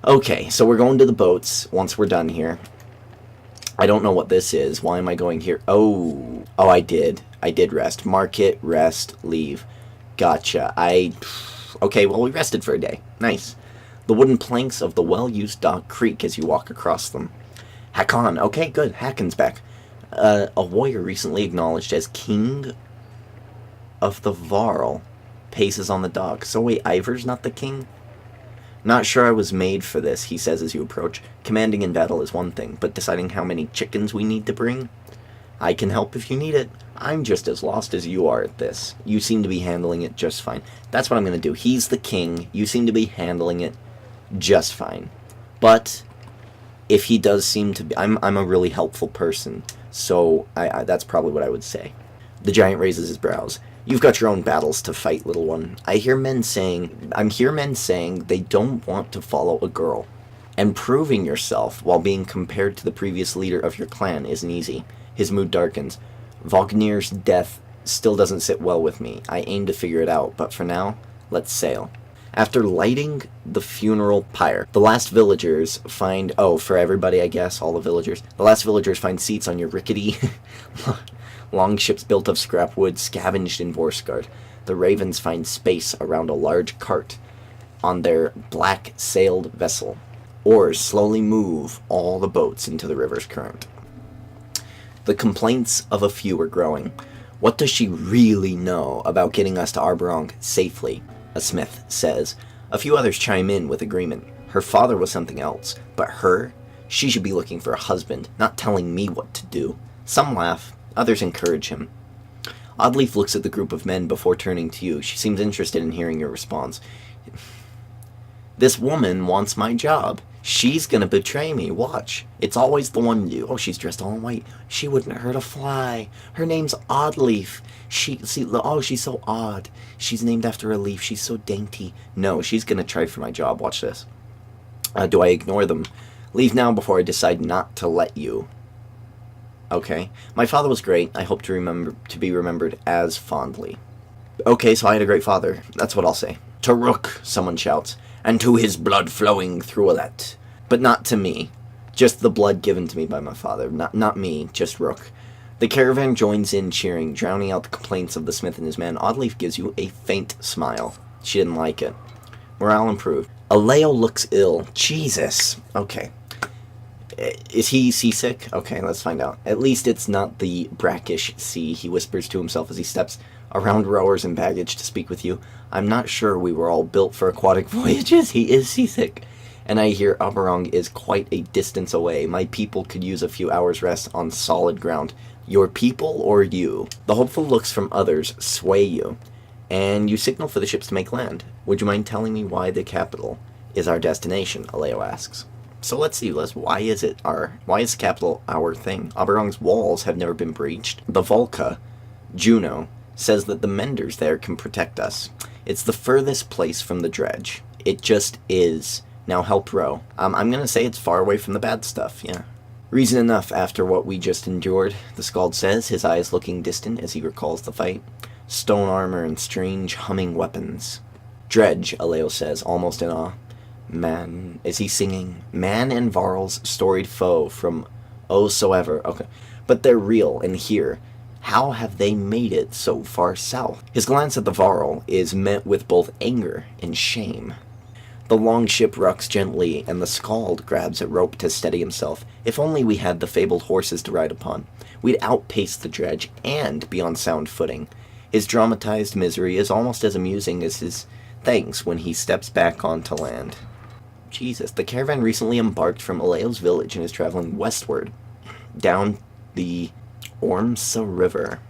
Okay, so we're going to the boats once we're done here. I don't know what this is. Why am I going here? Oh, I did. I did rest. Market, rest, leave. Gotcha. Okay, well, we rested for a day. Nice. The wooden planks of the well-used dock creak as you walk across them. Hakon. Okay, good. Hakon's back. A warrior recently acknowledged as king of the Varl paces on the dock. So wait, Ivor's not the king? Not sure I was made for this, he says as you approach. Commanding in battle is one thing, but deciding how many chickens we need to bring? I can help if you need it. I'm just as lost as you are at this. You seem to be handling it just fine. That's what I'm going to do. He's the king. You seem to be handling it just fine. But if he does seem to be... I'm a really helpful person, so that's probably what I would say. The giant raises his brows. You've got your own battles to fight, little one. I hear men saying they don't want to follow a girl. And proving yourself while being compared to the previous leader of your clan isn't easy. His mood darkens. Vognir's death still doesn't sit well with me. I aim to figure it out, but for now, let's sail. After lighting the funeral pyre, the last villagers find... Oh, for everybody, I guess, all the villagers. The last villagers find seats on your rickety... long ships built of scrap wood scavenged in Vorskard. The ravens find space around a large cart on their black-sailed vessel. Oars slowly move all the boats into the river's current. The complaints of a few are growing. What does she really know about getting us to Arberong safely? A smith says. A few others chime in with agreement. Her father was something else, but her? She should be looking for a husband, not telling me what to do. Some laugh. Others encourage him. Oddleaf looks at the group of men before turning to you. She seems interested in hearing your response. This woman wants my job. She's gonna betray me. Watch. It's always the one you... Oh, she's dressed all in white. She wouldn't hurt a fly. Her name's Oddleaf. She's so odd. She's named after a leaf. She's so dainty. No, she's gonna try for my job. Watch this. Do I ignore them? Leave now before I decide not to let you. Okay. My father was great. I hope to be remembered as fondly. Okay, so I had a great father. That's what I'll say. To Rook, someone shouts, and to his blood flowing through Alette. But not to me. Just the blood given to me by my father. Not me, just Rook. The caravan joins in cheering, drowning out the complaints of the smith and his men. Oddleaf gives you a faint smile. She didn't like it. Morale improved. Aleo looks ill. Jesus. Okay. Is he seasick? Okay, let's find out. At least it's not the brackish sea, he whispers to himself as he steps around rowers and baggage to speak with you. I'm not sure we were all built for aquatic voyages. He is seasick. And I hear Arberong is quite a distance away. My people could use a few hours' rest on solid ground. Your people or you? The hopeful looks from others sway you, and you signal for the ships to make land. Would you mind telling me why the capital is our destination? Aleo asks. So let's see, why is the capital our thing? Arberong's walls have never been breached. The Volca, Juno, says that the menders there can protect us. It's the furthest place from the dredge. It just is. Now help row. I'm gonna say it's far away from the bad stuff, yeah. Reason enough after what we just endured, the Skald says, his eyes looking distant as he recalls the fight. Stone armor and strange humming weapons. Dredge, Aleo says, almost in awe. Man, is he singing? Man and Varl's storied foe from oh so ever. Okay. But they're real and here. How have they made it so far south? His glance at the Varl is met with both anger and shame. The long ship rocks gently, and the Skald grabs a rope to steady himself. If only we had the fabled horses to ride upon. We'd outpace the dredge and be on sound footing. His dramatized misery is almost as amusing as his thanks when he steps back onto land. Jesus, the caravan recently embarked from Aleo's village and is traveling westward, down the Ormsa River.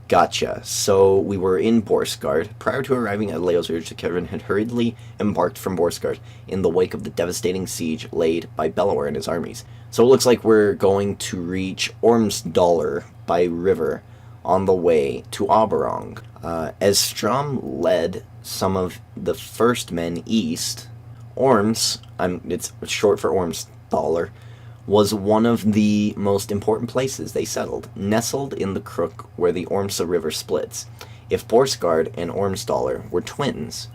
Gotcha. So we were in Borskard. Prior to arriving at Aleo's village, the caravan had hurriedly embarked from Borskard in the wake of the devastating siege laid by Bellower and his armies. So it looks like we're going to reach Ormsdalr by river on the way to Arberong. As Strom led some of the first men east, it's short for Ormsdalr, was one of the most important places they settled, nestled in the crook where the Ormsa River splits. If Borskard and Ormsdalr were twins,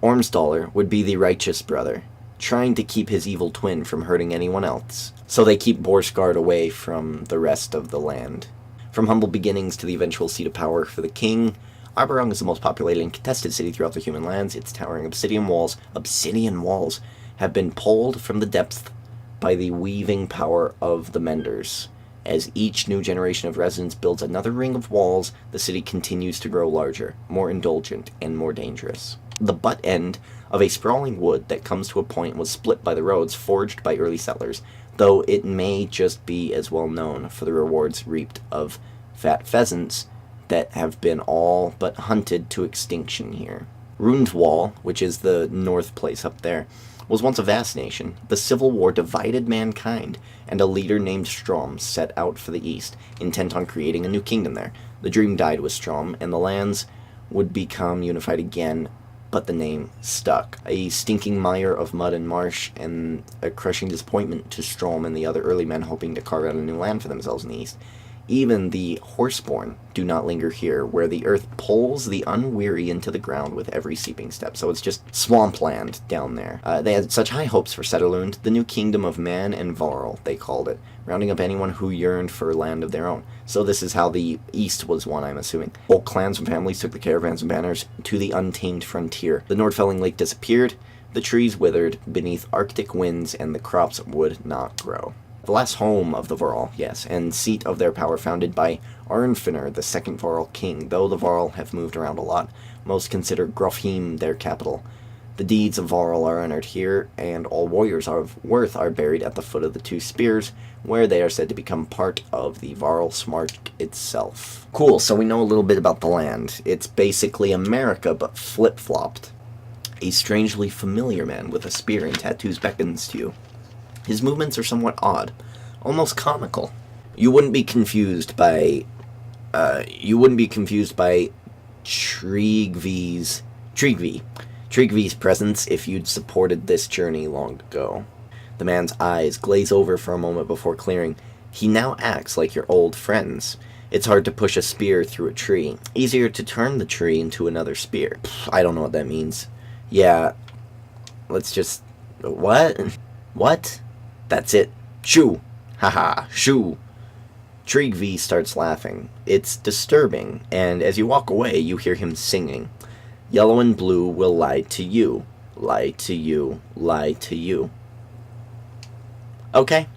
Ormsdalr would be the righteous brother, trying to keep his evil twin from hurting anyone else. So they keep Borsgard away from the rest of the land. From humble beginnings to the eventual seat of power for the king, Arberung is the most populated and contested city throughout the human lands. Its towering obsidian walls have been pulled from the depth by the weaving power of the Menders. As each new generation of residents builds another ring of walls, the city continues to grow larger, more indulgent, and more dangerous. The butt end of a sprawling wood that comes to a point was split by the roads forged by early settlers, though it may just be as well known for the rewards reaped of fat pheasants that have been all but hunted to extinction here. Rundwall, which is the north place up there, was once a vast nation. The Civil War divided mankind, and a leader named Strom set out for the east, intent on creating a new kingdom there. The dream died with Strom, and the lands would become unified again, but the name stuck. A stinking mire of mud and marsh, and a crushing disappointment to Strom and the other early men hoping to carve out a new land for themselves in the east. Even the horseborn do not linger here, where the earth pulls the unweary into the ground with every seeping step. So it's just swampland down there. They had such high hopes for Setterlund, the new kingdom of man and Varl, they called it, rounding up anyone who yearned for land of their own. So this is how the east was won, I'm assuming. Whole clans and families took the caravans and banners to the untamed frontier. The Nordfelling Lake disappeared, the trees withered beneath arctic winds, and the crops would not grow. The last home of the Varl, yes, and seat of their power, founded by Arnfinnr, the second Varl king. Though the Varl have moved around a lot, most consider Grofheim their capital. The deeds of Varl are honored here, and all warriors of worth are buried at the foot of the two spears, where they are said to become part of the Varl Smart itself. Cool, so we know a little bit about the land. It's basically America, but flip-flopped. A strangely familiar man with a spear and tattoos beckons to you. His movements are somewhat odd, almost comical. You wouldn't be confused by Tryggvi's presence if you'd supported this journey long ago. The man's eyes glaze over for a moment before clearing. He now acts like your old friends. It's hard to push a spear through a tree. Easier to turn the tree into another spear. I don't know what that means. Yeah, let's just... What? What? That's it. Shoo! Haha, shoo! Tryggvi starts laughing. It's disturbing, and as you walk away, you hear him singing. Yellow and blue will lie to you. Lie to you. Lie to you. Okay.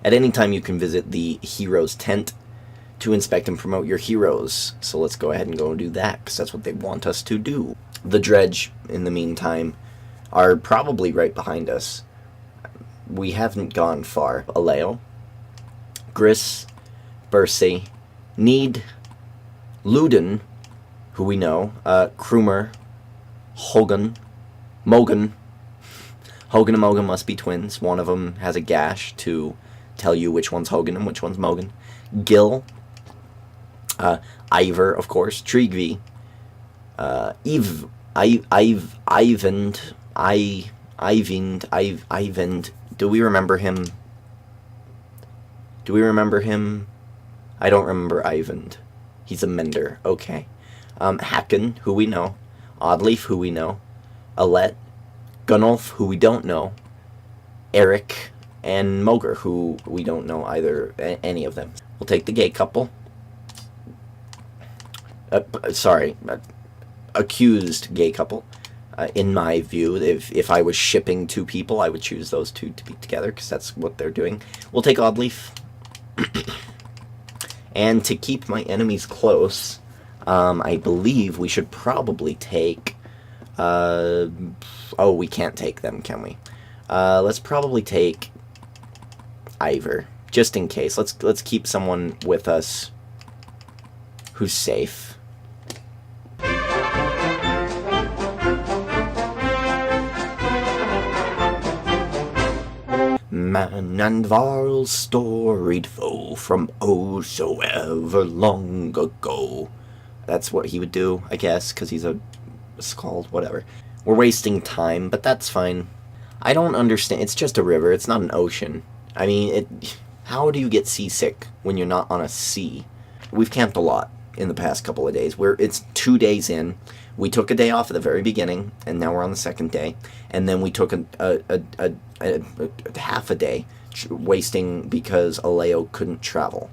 At any time you can visit the hero's tent to inspect and promote your heroes. So let's go ahead and go and do that, because that's what they want us to do. The dredge, in the meantime, are probably right behind us. We haven't gone far. Aleo, Gris, Bursey, Need, Luden, who we know, Krumer, Hogan, Mogan. Hogan and Mogan must be twins. One of them has a gash to tell you which one's Hogan and which one's Mogan. Gil, Ivor, of course, Tryggvi, Ivind. Do we remember him? I don't remember Ivind. He's a mender. Okay. Hacken, who we know. Oddleaf, who we know. Alette. Gunnulf, who we don't know. Eric. And Moger, who we don't know either. Any of them. We'll take the gay couple. Accused gay couple. In my view, if I was shipping two people, I would choose those two to be together, because that's what they're doing. We'll take Oddleaf. And to keep my enemies close, I believe we should probably take... oh, we can't take them, can we? Let's probably take Ivor, just in case. Let's keep someone with us who's safe. Man and Varl's storied foe from oh so ever long ago. That's what he would do, I guess, because he's a Skald, whatever. We're wasting time, but that's fine. I don't understand. It's just a river. It's not an ocean. I mean, how do you get seasick when you're not on a sea? We've camped a lot. in the past couple of days. It's 2 days in. We took a day off at the very beginning, and now we're on the second day. And then we took a half a day wasting because Aleo couldn't travel.